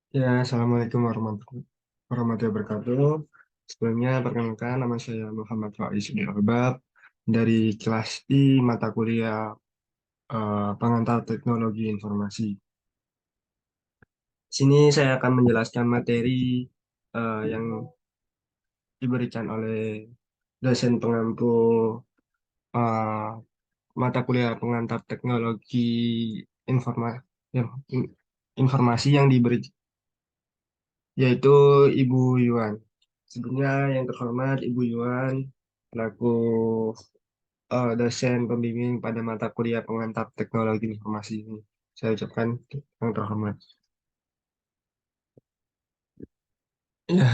Ya, Assalamualaikum warahmatullahi wabarakatuh. Sebelumnya, perkenalkan nama saya Muhammad Faiz bin Albab dari kelas I mata kuliah Pengantar Teknologi Informasi. Sini saya akan menjelaskan materi yang diberikan oleh dosen pengampu eh, mata kuliah Pengantar Teknologi Informa- Informasi yang diberi yaitu Ibu Yuan. Sebelumnya yang terhormat Ibu Yuan selaku dosen pembimbing pada mata kuliah pengantar teknologi informasi ini. Saya ucapkan yang terhormat. Ya,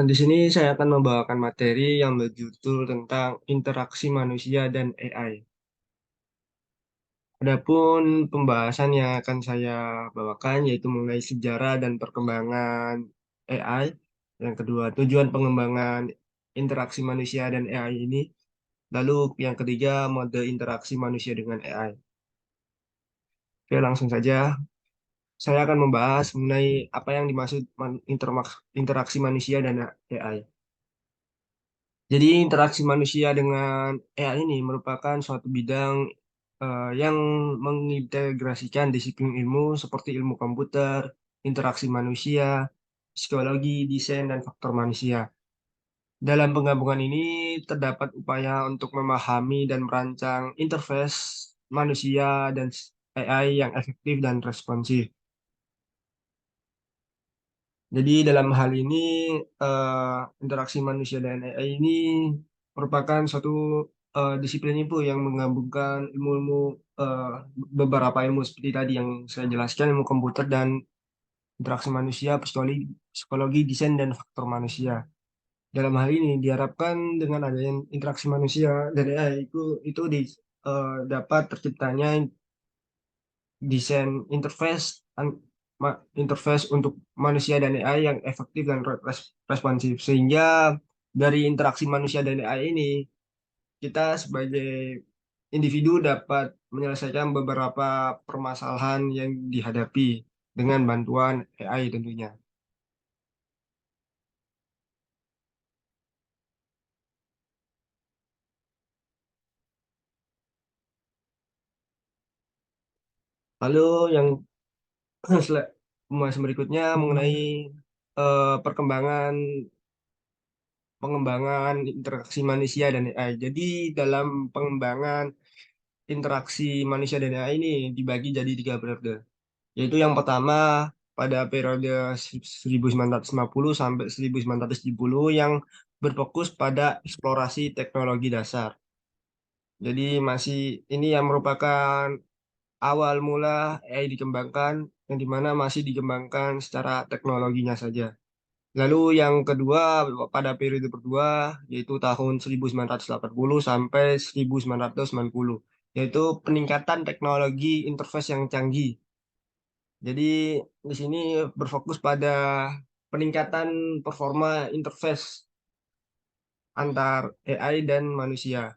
di sini saya akan membawakan materi yang berjudul tentang interaksi manusia dan AI. Adapun pembahasan yang akan saya bawakan yaitu mengenai sejarah dan perkembangan AI. Yang kedua, tujuan pengembangan interaksi manusia dan AI ini. Lalu yang ketiga, mode interaksi manusia dengan AI. Oke, langsung saja. Saya akan membahas mengenai apa yang dimaksud interaksi manusia dan AI. Jadi, interaksi manusia dengan AI ini merupakan suatu bidang yang mengintegrasikan disiplin ilmu seperti ilmu komputer, interaksi manusia, psikologi, desain, dan faktor manusia. Dalam penggabungan ini terdapat upaya untuk memahami dan merancang interface manusia dan AI yang efektif dan responsif. Jadi dalam hal ini interaksi manusia dan AI ini merupakan suatu disiplin ilmu yang menggabungkan ilmu-ilmu eh, beberapa ilmu seperti tadi yang saya jelaskan, ilmu komputer dan interaksi manusia, psikologi, desain dan faktor manusia. Dalam hal ini diharapkan dengan adanya interaksi manusia dan AI dapat terciptanya desain interface untuk manusia dan AI yang efektif dan responsif, sehingga dari interaksi manusia dan AI ini kita sebagai individu dapat menyelesaikan beberapa permasalahan yang dihadapi dengan bantuan AI tentunya. Lalu yang pembahasan berikutnya mengenai perkembangan pengembangan interaksi manusia dan AI. Jadi dalam pengembangan interaksi manusia dan AI ini dibagi jadi tiga periode. Yaitu yang pertama pada periode 1950 sampai 1970 yang berfokus pada eksplorasi teknologi dasar. Jadi masih ini yang merupakan awal mula AI dikembangkan, yang dimana masih dikembangkan secara teknologinya saja. Lalu yang kedua pada periode kedua yaitu tahun 1980 sampai 1990 yaitu peningkatan teknologi interface yang canggih. Jadi di sini berfokus pada peningkatan performa interface antar AI dan manusia.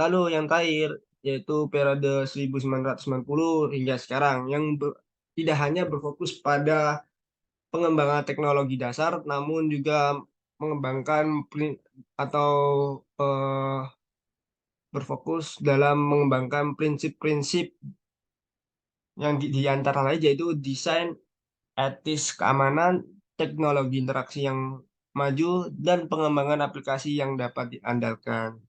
Lalu yang terakhir yaitu periode 1990 hingga sekarang yang tidak hanya berfokus pada pengembangan teknologi dasar, namun juga mengembangkan atau eh, berfokus dalam mengembangkan prinsip-prinsip yang di antara lain yaitu desain, etis, keamanan, teknologi interaksi yang maju, dan pengembangan aplikasi yang dapat diandalkan.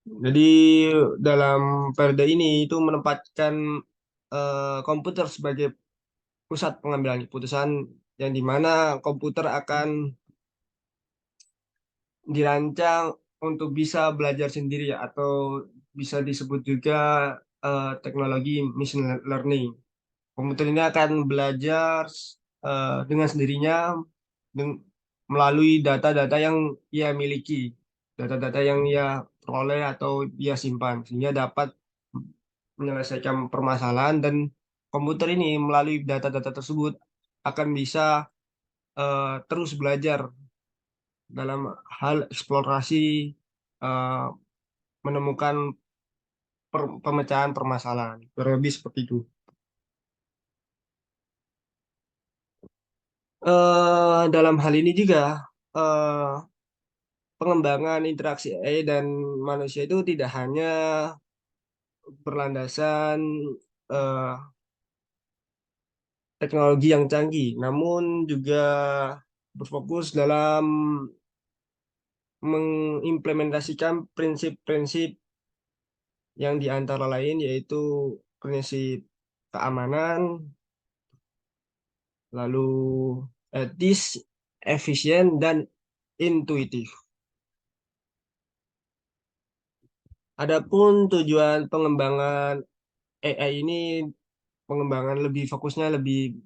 Jadi dalam periode ini itu menempatkan komputer sebagai pusat pengambilan keputusan yang dimana komputer akan dirancang untuk bisa belajar sendiri atau bisa disebut juga teknologi machine learning. Komputer ini akan belajar dengan sendirinya deng- melalui data-data yang ia miliki, data-data yang ia peroleh atau ia simpan, sehingga dapat menyelesaikan permasalahan dan komputer ini melalui data-data tersebut akan bisa terus belajar dalam hal eksplorasi, eh, menemukan pemecahan permasalahan. Kurang lebih seperti itu. Dalam hal ini juga eh, pengembangan interaksi AI dan manusia itu tidak hanya berlandasan eh, teknologi yang canggih, namun juga berfokus dalam mengimplementasikan prinsip-prinsip yang diantara lain yaitu prinsip keamanan, lalu etis, efisien, dan intuitif. Adapun tujuan pengembangan AI ini, pengembangan lebih fokusnya lebih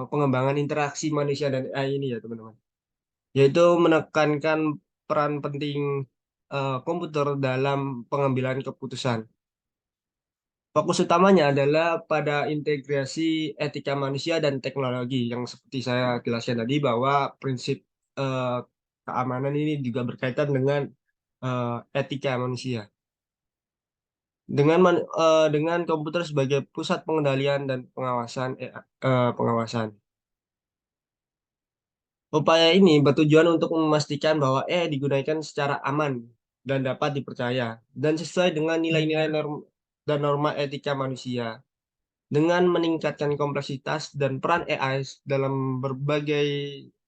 pengembangan interaksi manusia dan AI ini ya teman-teman. Yaitu menekankan peran penting komputer dalam pengambilan keputusan. Fokus utamanya adalah pada integrasi etika manusia dan teknologi yang seperti saya jelaskan tadi bahwa prinsip eh, keamanan ini juga berkaitan dengan etika manusia. Dengan komputer sebagai pusat pengendalian dan pengawasan. Upaya ini bertujuan untuk memastikan bahwa digunakan secara aman dan dapat dipercaya dan sesuai dengan nilai-nilai dan norma etika manusia. Dengan meningkatkan kompleksitas dan peran AI dalam berbagai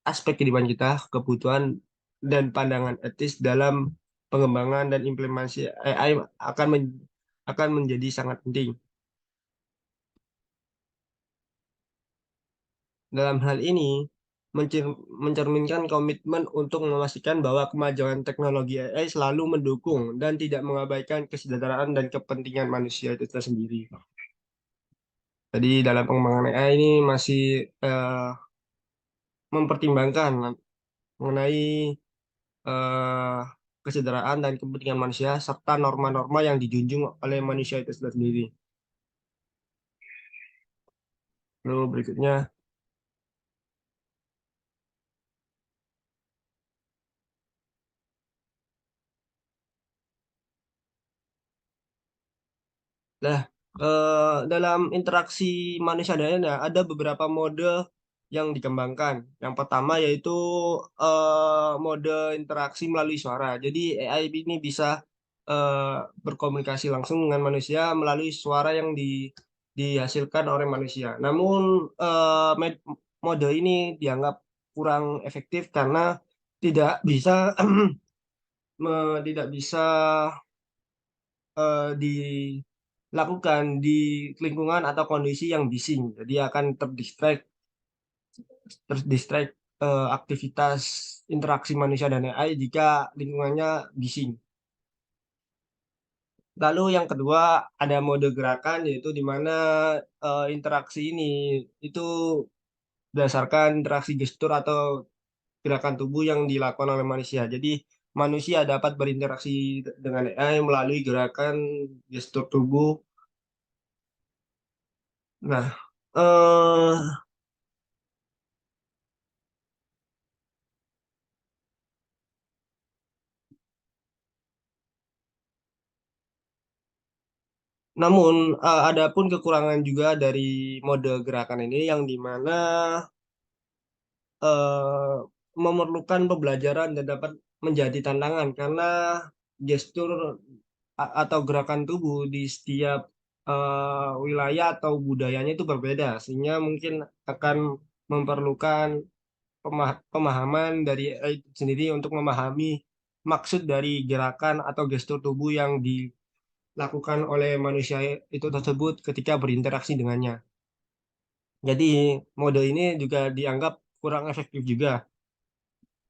aspek kehidupan kita, kebutuhan dan pandangan etis dalam pengembangan dan implementasi AI akan menjadi sangat penting. Dalam hal ini, mencerminkan komitmen untuk memastikan bahwa kemajuan teknologi AI selalu mendukung dan tidak mengabaikan kesejahteraan dan kepentingan manusia itu tersendiri. Jadi dalam pengembangan AI ini masih eh, mempertimbangkan mengenai eh, kesejahteraan dan kepentingan manusia serta norma-norma yang dijunjung oleh manusia itu sendiri. Lalu berikutnya, nah, dalam interaksi manusia dan AI ada beberapa mode yang dikembangkan. Yang pertama yaitu mode interaksi melalui suara. Jadi AI ini bisa eh, berkomunikasi langsung dengan manusia melalui suara yang dihasilkan oleh manusia. Namun mode ini dianggap kurang efektif karena tidak bisa tidak bisa dilakukan di lingkungan atau kondisi yang bising. Jadi akan terdistract aktivitas interaksi manusia dan AI jika lingkungannya bising. Lalu yang kedua ada mode gerakan yaitu di mana interaksi ini itu berdasarkan interaksi gestur atau gerakan tubuh yang dilakukan oleh manusia. Jadi manusia dapat berinteraksi dengan AI melalui gerakan gestur tubuh. Nah, namun ada pun kekurangan juga dari mode gerakan ini yang dimana memerlukan pembelajaran dan dapat menjadi tantangan karena gestur atau gerakan tubuh di setiap wilayah atau budayanya itu berbeda sehingga mungkin akan memerlukan pemahaman dari AI itu sendiri untuk memahami maksud dari gerakan atau gestur tubuh yang dilakukan oleh manusia itu tersebut ketika berinteraksi dengannya. Jadi mode ini juga dianggap kurang efektif juga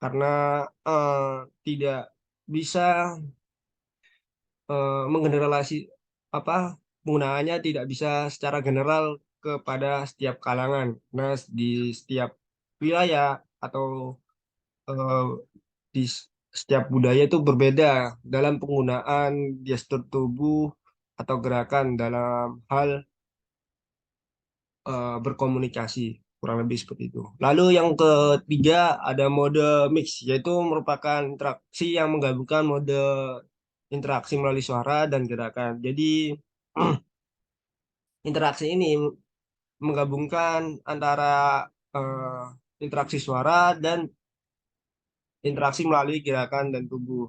karena eh, tidak bisa menggeneralisasi apa penggunaannya tidak bisa secara general kepada setiap kalangan. Nah, di setiap wilayah atau eh, di setiap budaya itu berbeda dalam penggunaan gestur tubuh atau gerakan dalam hal berkomunikasi kurang lebih seperti itu. Lalu yang ketiga ada mode mix yaitu merupakan interaksi yang menggabungkan mode interaksi melalui suara dan gerakan. Jadi interaksi ini menggabungkan antara eh, interaksi suara dan interaksi melalui gerakan dan tubuh.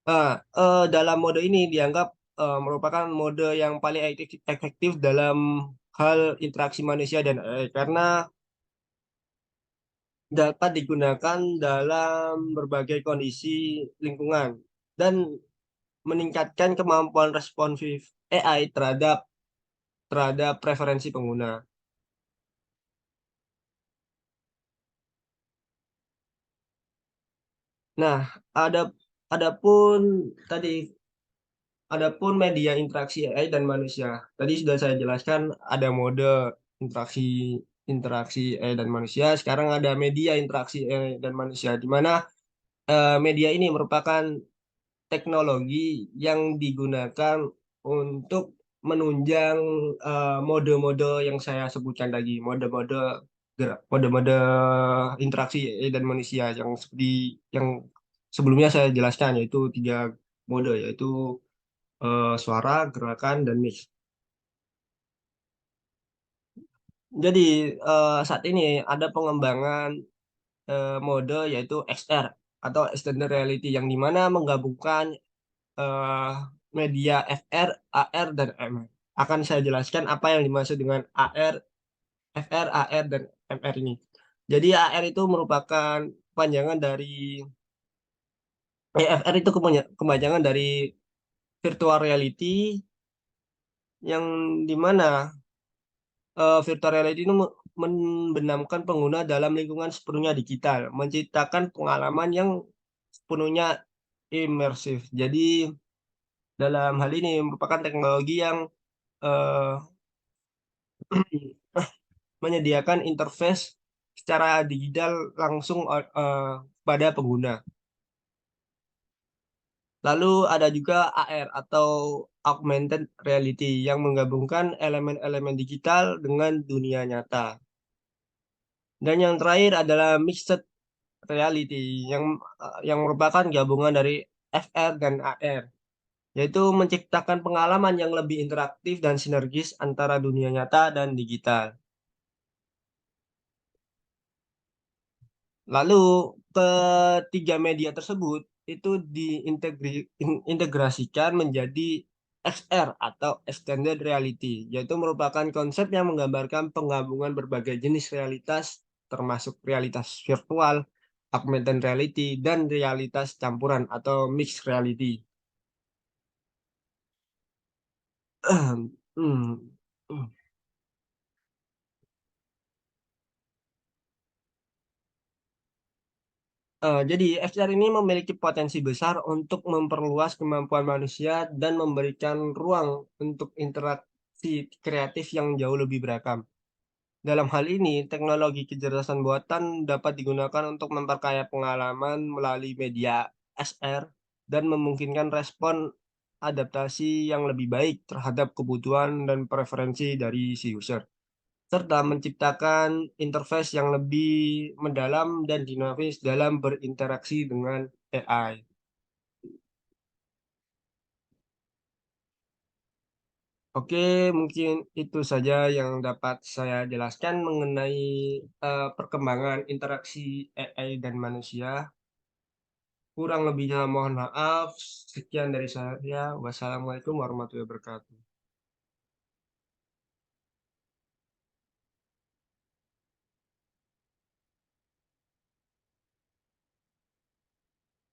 Nah, dalam mode ini dianggap merupakan mode yang paling efektif dalam hal interaksi manusia dan AI karena dapat digunakan dalam berbagai kondisi lingkungan dan meningkatkan kemampuan responsif AI terhadap preferensi pengguna. Nah, ada adapun tadi adapun media interaksi AI dan manusia. Tadi sudah saya jelaskan ada mode interaksi interaksi AI dan manusia. Sekarang ada media interaksi AI dan manusia, di mana media ini merupakan teknologi yang digunakan untuk menunjang mode-mode yang saya sebutkan tadi, mode-mode interaksi AI dan manusia yang seperti yang sebelumnya saya jelaskan, yaitu tiga mode, yaitu suara, gerakan, dan mix. Jadi saat ini ada pengembangan mode yaitu XR atau extended reality yang dimana menggabungkan eh, media FR, AR, dan MR. Akan saya jelaskan apa yang dimaksud dengan AR, FR, AR, dan MR ini. Jadi AR itu merupakan kepanjangan dari FR itu kepanjangan dari virtual reality yang dimana virtual reality itu membenamkan pengguna dalam lingkungan sepenuhnya digital, menciptakan pengalaman yang sepenuhnya imersif. Jadi dalam hal ini merupakan teknologi yang eh, menyediakan interface secara digital langsung pada pengguna. Lalu ada juga AR atau augmented reality yang menggabungkan elemen-elemen digital dengan dunia nyata. Dan yang terakhir adalah mixed reality yang merupakan gabungan dari FR dan AR, yaitu menciptakan pengalaman yang lebih interaktif dan sinergis antara dunia nyata dan digital. Lalu ketiga media tersebut itu diintegrasikan menjadi XR atau Extended Reality, yaitu merupakan konsep yang menggambarkan penggabungan berbagai jenis realitas, termasuk realitas virtual, augmented reality, dan realitas campuran atau mixed reality. Hmm. Jadi XR ini memiliki potensi besar untuk memperluas kemampuan manusia dan memberikan ruang untuk interaksi kreatif yang jauh lebih beragam. Dalam hal ini, teknologi kecerdasan buatan dapat digunakan untuk memperkaya pengalaman melalui media XR dan memungkinkan respon adaptasi yang lebih baik terhadap kebutuhan dan preferensi dari si user, serta menciptakan interface yang lebih mendalam dan dinamis dalam berinteraksi dengan AI. Oke, mungkin itu saja yang dapat saya jelaskan mengenai perkembangan interaksi AI dan manusia. Kurang lebihnya mohon maaf. Sekian dari saya. Wassalamualaikum warahmatullahi wabarakatuh.